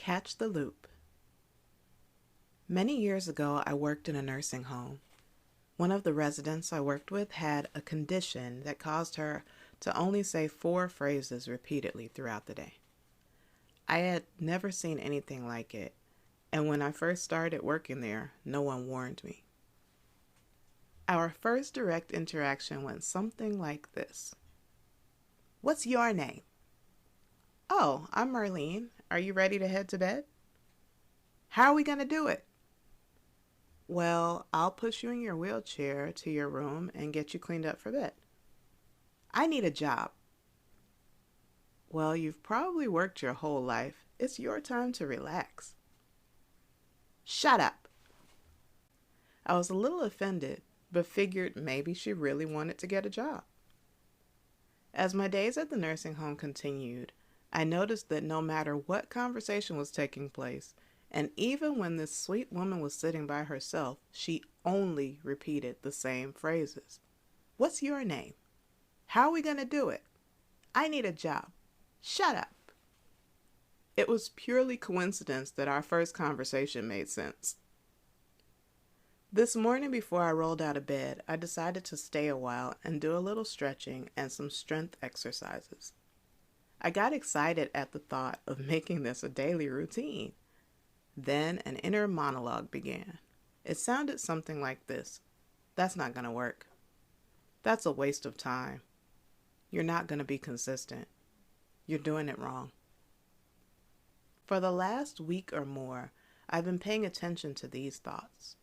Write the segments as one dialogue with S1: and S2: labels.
S1: Catch the loop. Many years ago, I worked in a nursing home. One of the residents I worked with had a condition that caused her to only say 4 phrases repeatedly throughout the day. I had never seen anything like it, and when I first started working there, no one warned me. Our first direct interaction went something like this. "What's your name?" "Oh, I'm Marlene. Are you ready to head to bed?" "How are we going to do it?" "Well, I'll push you in your wheelchair to your room and get you cleaned up for bed." "I need a job." "Well, you've probably worked your whole life. It's your time to relax." "Shut up." I was a little offended, but figured maybe she really wanted to get a job. As my days at the nursing home continued, I noticed that no matter what conversation was taking place, and even when this sweet woman was sitting by herself, she only repeated the same phrases. "What's your name?" "How are we going to do it?" "I need a job." "Shut up." It was purely coincidence that our first conversation made sense. This morning before I rolled out of bed, I decided to stay a while and do a little stretching and some strength exercises. I got excited at the thought of making this a daily routine. Then an inner monologue began. It sounded something like this. "That's not going to work. That's a waste of time. You're not going to be consistent. You're doing it wrong." For the last week or more, I've been paying attention to these thoughts.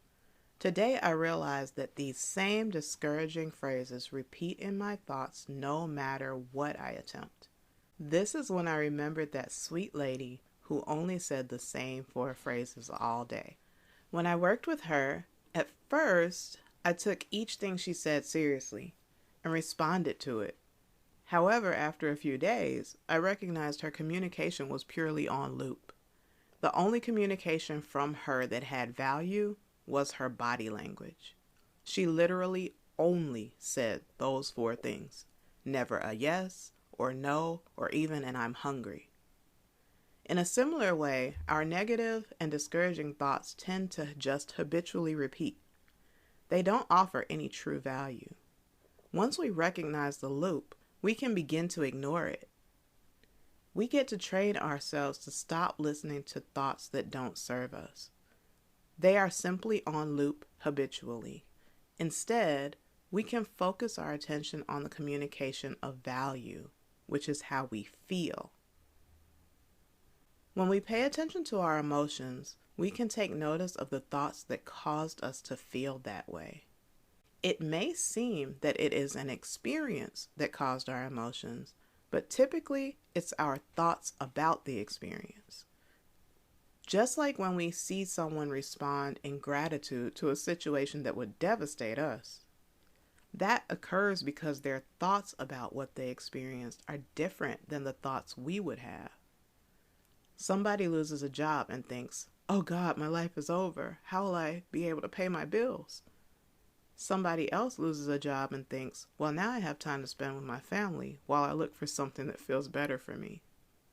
S1: Today I realized that these same discouraging phrases repeat in my thoughts no matter what I attempt. This is when I remembered that sweet lady who only said the same 4 phrases all day. When I worked with her, at first, I took each thing she said seriously and responded to it. However, after a few days, I recognized her communication was purely on loop. The only communication from her that had value was her body language. She literally only said those 4 things. Never a yes or no or even an "I'm hungry." In a similar way, our negative and discouraging thoughts tend to just habitually repeat. They don't offer any true value. Once we recognize the loop, we can begin to ignore it. We get to train ourselves to stop listening to thoughts that don't serve us. They are simply on loop habitually. Instead, we can focus our attention on the communication of value, which is how we feel. When we pay attention to our emotions, we can take notice of the thoughts that caused us to feel that way. It may seem that it is an experience that caused our emotions, but typically it's our thoughts about the experience. Just like when we see someone respond in gratitude to a situation that would devastate us, that occurs because their thoughts about what they experienced are different than the thoughts we would have. Somebody loses a job and thinks, "Oh God, my life is over. How will I be able to pay my bills?" Somebody else loses a job and thinks, "Well, now I have time to spend with my family while I look for something that feels better for me."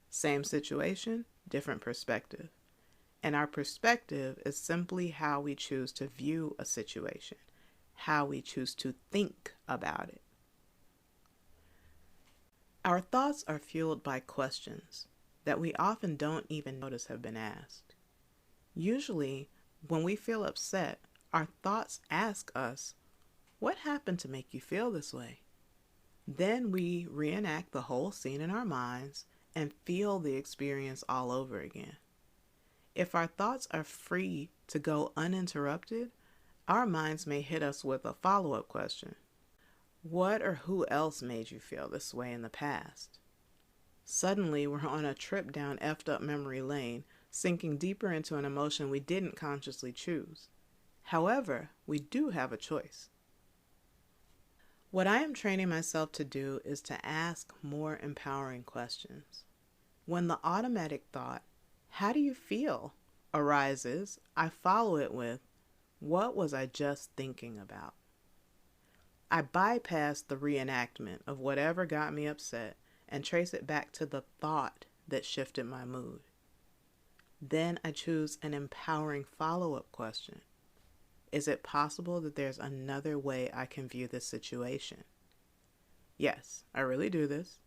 S1: Same situation, different perspective. And our perspective is simply how we choose to view a situation, how we choose to think about it. Our thoughts are fueled by questions that we often don't even notice have been asked. Usually, when we feel upset, our thoughts ask us, "What happened to make you feel this way?" Then we reenact the whole scene in our minds and feel the experience all over again. If our thoughts are free to go uninterrupted, our minds may hit us with a follow-up question. What or who else made you feel this way in the past? Suddenly, we're on a trip down effed up memory lane, sinking deeper into an emotion we didn't consciously choose. However, we do have a choice. What I am training myself to do is to ask more empowering questions. When the automatic thought, "How do you feel?" arises, I follow it with, "What was I just thinking about?" I bypass the reenactment of whatever got me upset and trace it back to the thought that shifted my mood. Then I choose an empowering follow-up question. Is it possible that there's another way I can view this situation? Yes, I really do this.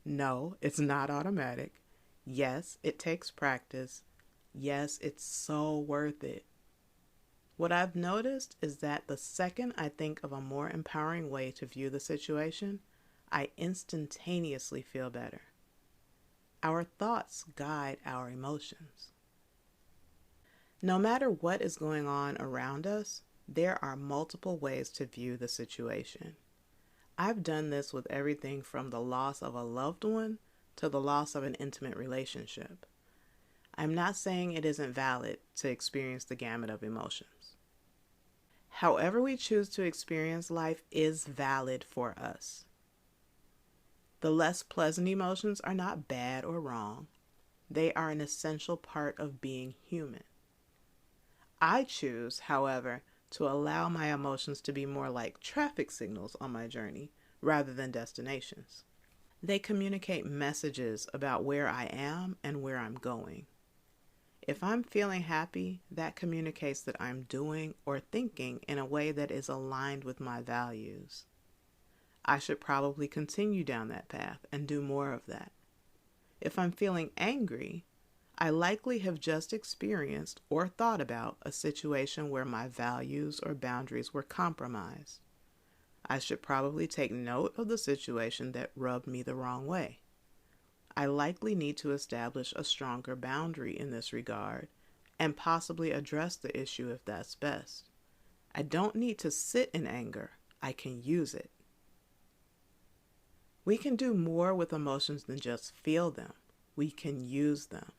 S1: No, it's not automatic. Yes, it takes practice. Yes, it's so worth it. What I've noticed is that the second I think of a more empowering way to view the situation, I instantaneously feel better. Our thoughts guide our emotions. No matter what is going on around us, there are multiple ways to view the situation. I've done this with everything from the loss of a loved one to the loss of an intimate relationship. I'm not saying it isn't valid to experience the gamut of emotions. However we choose to experience life is valid for us. The less pleasant emotions are not bad or wrong. They are an essential part of being human. I choose, however, to allow my emotions to be more like traffic signals on my journey rather than destinations. They communicate messages about where I am and where I'm going. If I'm feeling happy, that communicates that I'm doing or thinking in a way that is aligned with my values. I should probably continue down that path and do more of that. If I'm feeling angry, I likely have just experienced or thought about a situation where my values or boundaries were compromised. I should probably take note of the situation that rubbed me the wrong way. I likely need to establish a stronger boundary in this regard and possibly address the issue if that's best. I don't need to sit in anger. I can use it. We can do more with emotions than just feel them. We can use them.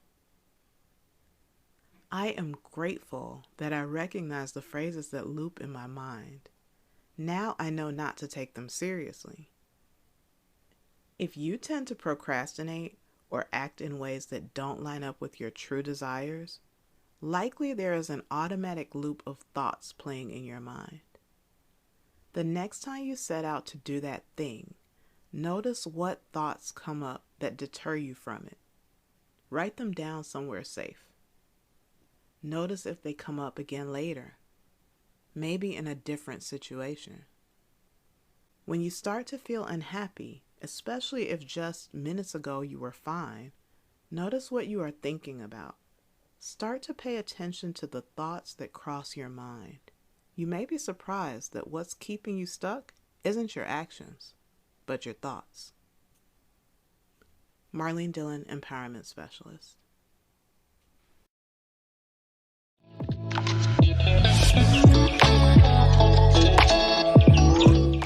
S1: I am grateful that I recognize the phrases that loop in my mind. Now I know not to take them seriously. If you tend to procrastinate or act in ways that don't line up with your true desires, likely there is an automatic loop of thoughts playing in your mind. The next time you set out to do that thing, notice what thoughts come up that deter you from it. Write them down somewhere safe. Notice if they come up again later, maybe in a different situation. When you start to feel unhappy, especially if just minutes ago you were fine, notice what you are thinking about. Start to pay attention to the thoughts that cross your mind. You may be surprised that what's keeping you stuck isn't your actions, but your thoughts. Marlene Dillon Empowerment Specialist.